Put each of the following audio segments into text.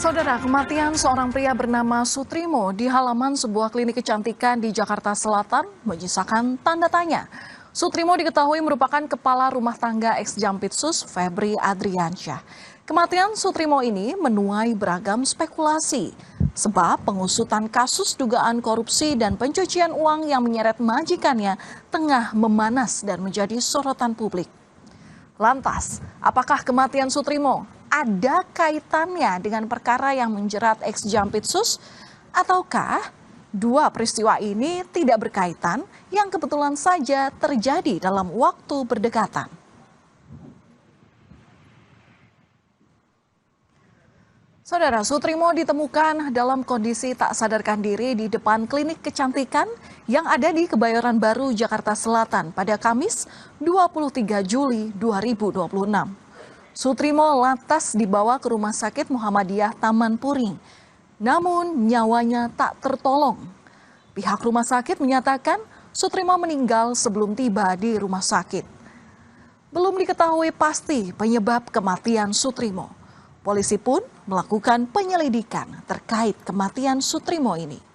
Saudara, kematian seorang pria bernama Sutrimo di halaman sebuah klinik kecantikan di Jakarta Selatan menyisakan tanda tanya. Sutrimo diketahui merupakan kepala rumah tangga ex-Jampitsus Febri Adriansyah. Kematian Sutrimo ini menuai beragam spekulasi, sebab pengusutan kasus dugaan korupsi dan pencucian uang yang menyeret majikannya tengah memanas dan menjadi sorotan publik. Lantas, apakah kematian Sutrimo ada kaitannya dengan perkara yang menjerat ex-Jampitsus? Ataukah dua peristiwa ini tidak berkaitan yang kebetulan saja terjadi dalam waktu berdekatan? Saudara, Sutrimo ditemukan dalam kondisi tak sadarkan diri di depan klinik kecantikan yang ada di Kebayoran Baru, Jakarta Selatan pada Kamis 23 Juli 2026. Sutrimo lantas dibawa ke Rumah Sakit Muhammadiyah Taman Puring, namun nyawanya tak tertolong. Pihak rumah sakit menyatakan Sutrimo meninggal sebelum tiba di rumah sakit. Belum diketahui pasti penyebab kematian Sutrimo. Polisi pun melakukan penyelidikan terkait kematian Sutrimo ini.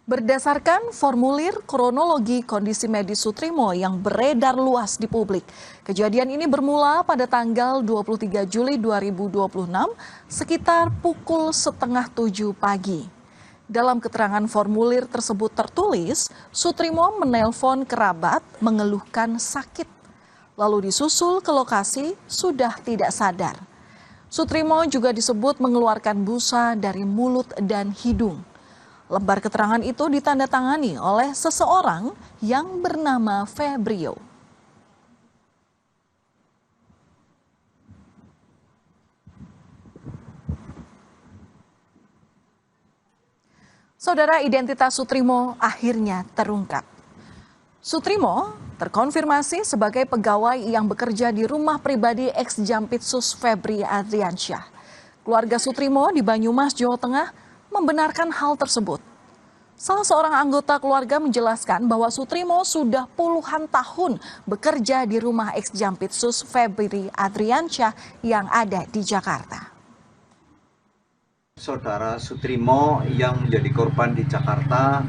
Berdasarkan formulir kronologi kondisi medis Sutrimo yang beredar luas di publik, kejadian ini bermula pada tanggal 23 Juli 2026 sekitar pukul 6:30 pagi. Dalam keterangan formulir tersebut tertulis, Sutrimo menelpon kerabat mengeluhkan sakit, lalu disusul ke lokasi sudah tidak sadar. Sutrimo juga disebut mengeluarkan busa dari mulut dan hidung. Lembar keterangan itu ditandatangani oleh seseorang yang bernama Febrio. Saudara, identitas Sutrimo akhirnya terungkap. Sutrimo terkonfirmasi sebagai pegawai yang bekerja di rumah pribadi ex-Jampitsus Febri Adriansyah. Keluarga Sutrimo di Banyumas, Jawa Tengah membenarkan hal tersebut. Salah seorang anggota keluarga menjelaskan bahwa Sutrimo sudah puluhan tahun bekerja di rumah ex-Jampitsus Febri Adriansyah yang ada di Jakarta. Saudara Sutrimo yang menjadi korban di Jakarta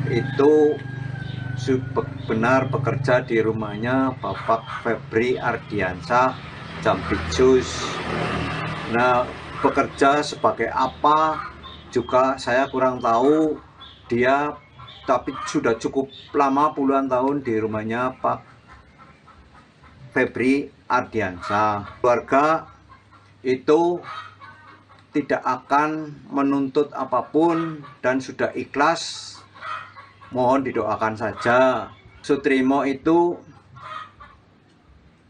itu benar bekerja di rumahnya Bapak Febri Ardiansyah, Jampitsus. Nah, bekerja sebagai apa juga saya kurang tahu dia, tapi sudah cukup lama puluhan tahun di rumahnya Pak Febri Ardiansyah. Keluarga itu tidak akan menuntut apapun dan sudah ikhlas, mohon didoakan saja. Sutrimo itu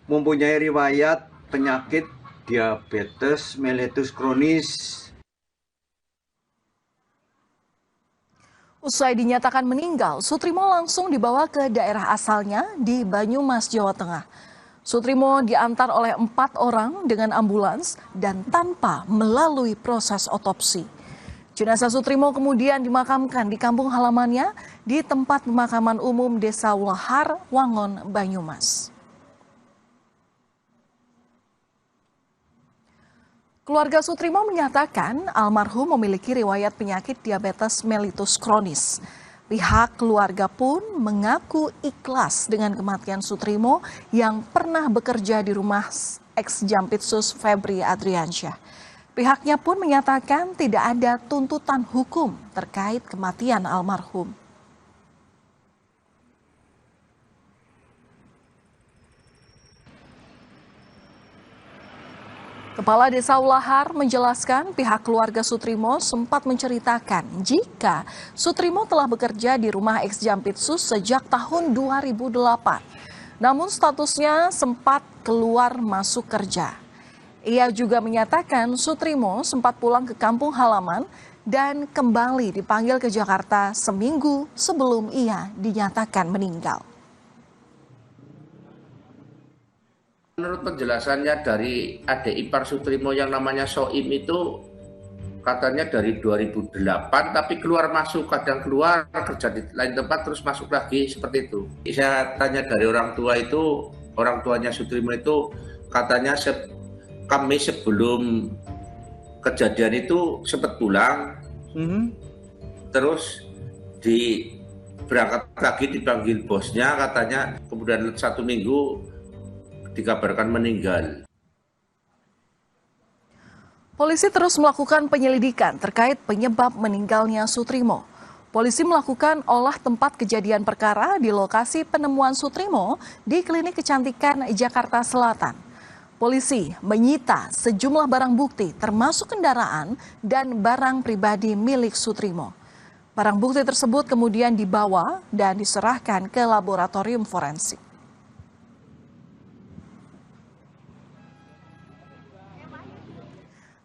mempunyai riwayat penyakit diabetes mellitus kronis. Usai dinyatakan meninggal, Sutrimo langsung dibawa ke daerah asalnya di Banyumas, Jawa Tengah. Sutrimo diantar oleh 4 orang dengan ambulans dan tanpa melalui proses otopsi. Jenazah Sutrimo kemudian dimakamkan di kampung halamannya di tempat pemakaman umum Desa Ulahar, Wangon, Banyumas. Keluarga Sutrimo menyatakan almarhum memiliki riwayat penyakit diabetes mellitus kronis. Pihak keluarga pun mengaku ikhlas dengan kematian Sutrimo yang pernah bekerja di rumah ex-Jampitsus Febri Adriansyah. Pihaknya pun menyatakan tidak ada tuntutan hukum terkait kematian almarhum. Kepala Desa Ulahar menjelaskan pihak keluarga Sutrimo sempat menceritakan jika Sutrimo telah bekerja di rumah ex-Jampitsus sejak tahun 2008. Namun statusnya sempat keluar masuk kerja. Ia juga menyatakan Sutrimo sempat pulang ke kampung halaman dan kembali dipanggil ke Jakarta seminggu sebelum ia dinyatakan meninggal. Menurut penjelasannya dari adik ipar Sutrimo yang namanya Soim itu katanya dari 2008 tapi keluar masuk, kadang keluar kerja di lain tempat terus masuk lagi, seperti itu. Saya tanya dari orang tua itu, orang tuanya Sutrimo itu katanya kami sebelum kejadian itu sempat pulang, terus berangkat lagi dipanggil bosnya, katanya kemudian 1 minggu dikabarkan meninggal. Polisi terus melakukan penyelidikan terkait penyebab meninggalnya Sutrimo. Polisi melakukan olah tempat kejadian perkara di lokasi penemuan Sutrimo di Klinik Kecantikan Jakarta Selatan. Polisi menyita sejumlah barang bukti termasuk kendaraan dan barang pribadi milik Sutrimo. Barang bukti tersebut kemudian dibawa dan diserahkan ke laboratorium forensik.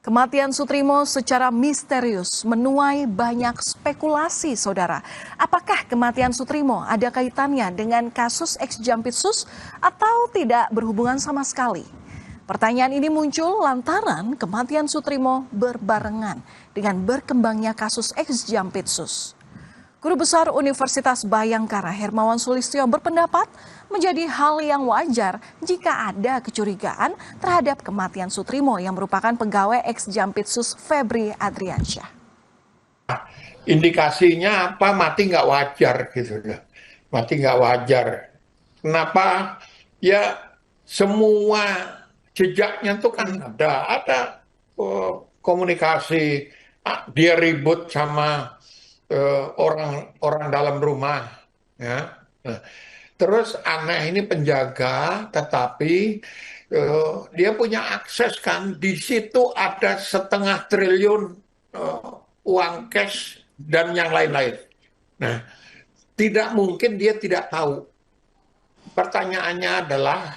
Kematian Sutrimo secara misterius menuai banyak spekulasi, saudara. Apakah kematian Sutrimo ada kaitannya dengan kasus ex-Jampitsus atau tidak berhubungan sama sekali? Pertanyaan ini muncul lantaran kematian Sutrimo berbarengan dengan berkembangnya kasus ex-Jampitsus. Guru Besar Universitas Bhayangkara Hermawan Sulistyo berpendapat menjadi hal yang wajar jika ada kecurigaan terhadap kematian Sutrimo yang merupakan pegawai ex-Jampitsus Febri Adriansyah. Indikasinya apa? Mati nggak wajar gitu loh. Mati nggak wajar. Kenapa? Ya semua jejaknya tuh kan ada komunikasi. Dia ribut sama orang dalam rumah, ya. Nah, terus aneh ini penjaga, tetapi dia punya akses kan, di situ ada 0,5 triliun uang cash dan yang lain-lain. Nah, tidak mungkin dia tidak tahu. Pertanyaannya adalah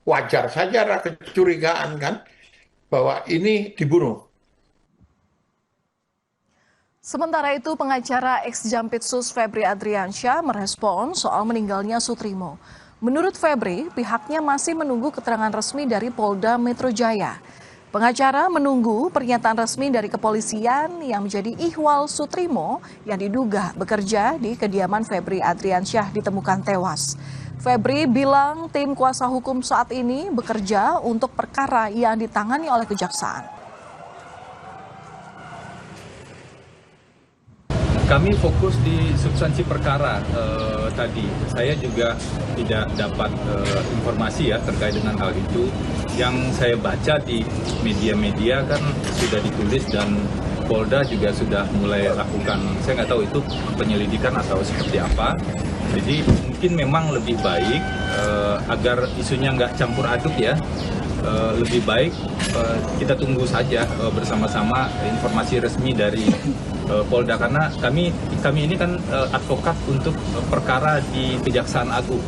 wajar saja ada kecurigaan kan bahwa ini dibunuh. Sementara itu, pengacara ex-Jampitsus Febri Adriansyah merespon soal meninggalnya Sutrimo. Menurut Febri, pihaknya masih menunggu keterangan resmi dari Polda Metro Jaya. Pengacara menunggu pernyataan resmi dari kepolisian yang menjadi ihwal Sutrimo yang diduga bekerja di kediaman Febri Adriansyah ditemukan tewas. Febri bilang tim kuasa hukum saat ini bekerja untuk perkara yang ditangani oleh kejaksaan. Kami fokus di substansi perkara tadi. Saya juga tidak dapat informasi ya terkait dengan hal itu. Yang saya baca di media-media kan sudah ditulis dan Polda juga sudah mulai lakukan, saya nggak tahu itu penyelidikan atau seperti apa. Jadi mungkin memang lebih baik agar isunya nggak campur aduk ya. Lebih baik kita tunggu saja bersama-sama informasi resmi dari Polda, karena kami ini kan advokat untuk perkara di Kejaksaan Agung.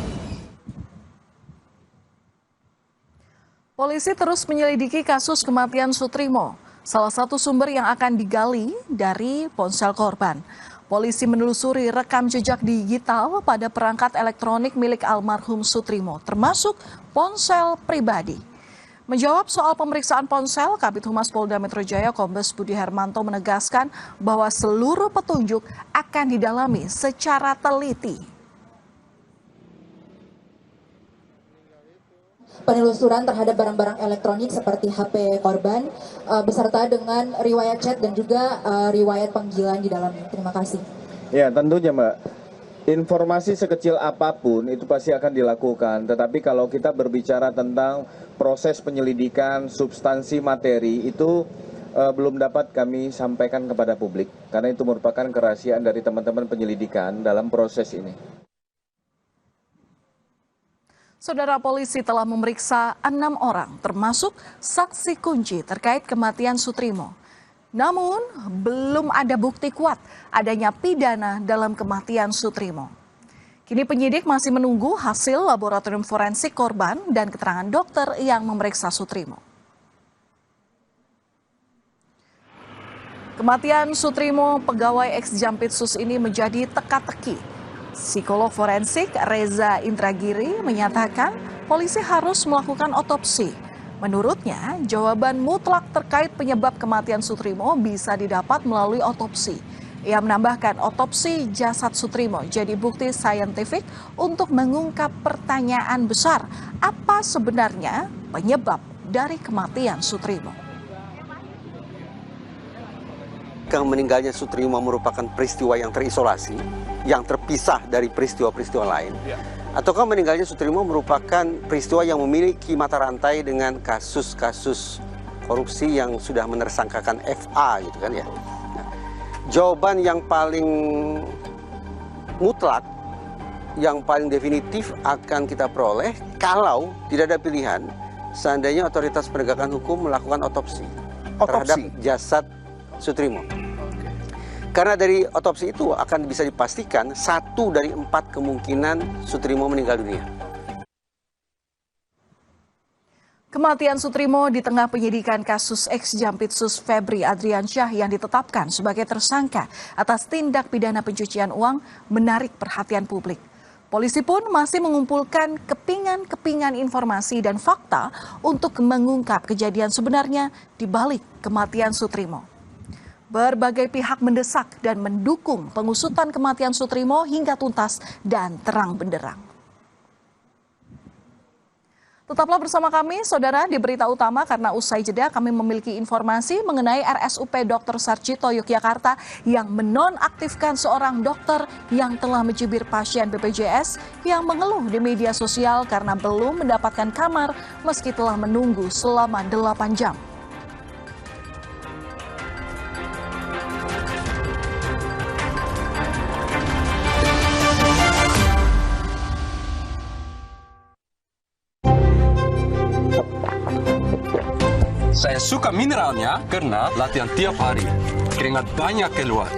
Polisi terus menyelidiki kasus kematian Sutrimo. Salah satu sumber yang akan digali dari ponsel korban. Polisi menelusuri rekam jejak digital pada perangkat elektronik milik almarhum Sutrimo, termasuk ponsel pribadi. Menjawab soal pemeriksaan ponsel, Kabid Humas Polda Metro Jaya Kombes Budi Hermanto menegaskan bahwa seluruh petunjuk akan didalami secara teliti. Penelusuran terhadap barang-barang elektronik seperti HP korban beserta dengan riwayat chat dan juga riwayat panggilan di dalamnya. Terima kasih. Ya, tentunya Mbak. Informasi sekecil apapun itu pasti akan dilakukan, tetapi kalau kita berbicara tentang proses penyelidikan, substansi materi itu belum dapat kami sampaikan kepada publik, karena itu merupakan kerahasiaan dari teman-teman penyelidikan dalam proses ini. Saudara, polisi telah memeriksa 6 orang, termasuk saksi kunci terkait kematian Sutrimo. Namun, belum ada bukti kuat adanya pidana dalam kematian Sutrimo. Kini penyidik masih menunggu hasil laboratorium forensik korban dan keterangan dokter yang memeriksa Sutrimo. Kematian Sutrimo, pegawai ex-Jampitsus ini menjadi teka-teki. Psikolog forensik Reza Indragiri menyatakan polisi harus melakukan otopsi Menurutnya, jawaban mutlak terkait penyebab kematian Sutrimo bisa didapat melalui otopsi. Ia menambahkan otopsi jasad Sutrimo jadi bukti saintifik untuk mengungkap pertanyaan besar, apa sebenarnya penyebab dari kematian Sutrimo. Meninggalnya Sutrimo merupakan peristiwa yang terisolasi, yang terpisah dari peristiwa-peristiwa lain. Ataukah meninggalnya Sutrimo merupakan peristiwa yang memiliki mata rantai dengan kasus-kasus korupsi yang sudah menersangkakan FA gitu kan ya. Nah, jawaban yang paling mutlak, yang paling definitif akan kita peroleh kalau tidak ada pilihan seandainya otoritas penegakan hukum melakukan otopsi terhadap jasad Sutrimo. Karena dari otopsi itu akan bisa dipastikan 1 dari 4 kemungkinan Sutrimo meninggal dunia. Kematian Sutrimo di tengah penyidikan kasus ex-Jampitsus Febri Adriansyah yang ditetapkan sebagai tersangka atas tindak pidana pencucian uang menarik perhatian publik. Polisi pun masih mengumpulkan kepingan-kepingan informasi dan fakta untuk mengungkap kejadian sebenarnya di balik kematian Sutrimo. Berbagai pihak mendesak dan mendukung pengusutan kematian Sutrimo hingga tuntas dan terang benderang. Tetaplah bersama kami, saudara, di Berita Utama karena usai jeda kami memiliki informasi mengenai RSUP Dr. Sarjito Yogyakarta yang menonaktifkan seorang dokter yang telah mencibir pasien BPJS yang mengeluh di media sosial karena belum mendapatkan kamar meski telah menunggu selama 8 jam. Saya suka mineralnya karena latihan tiap hari. Keringat banyak keluar.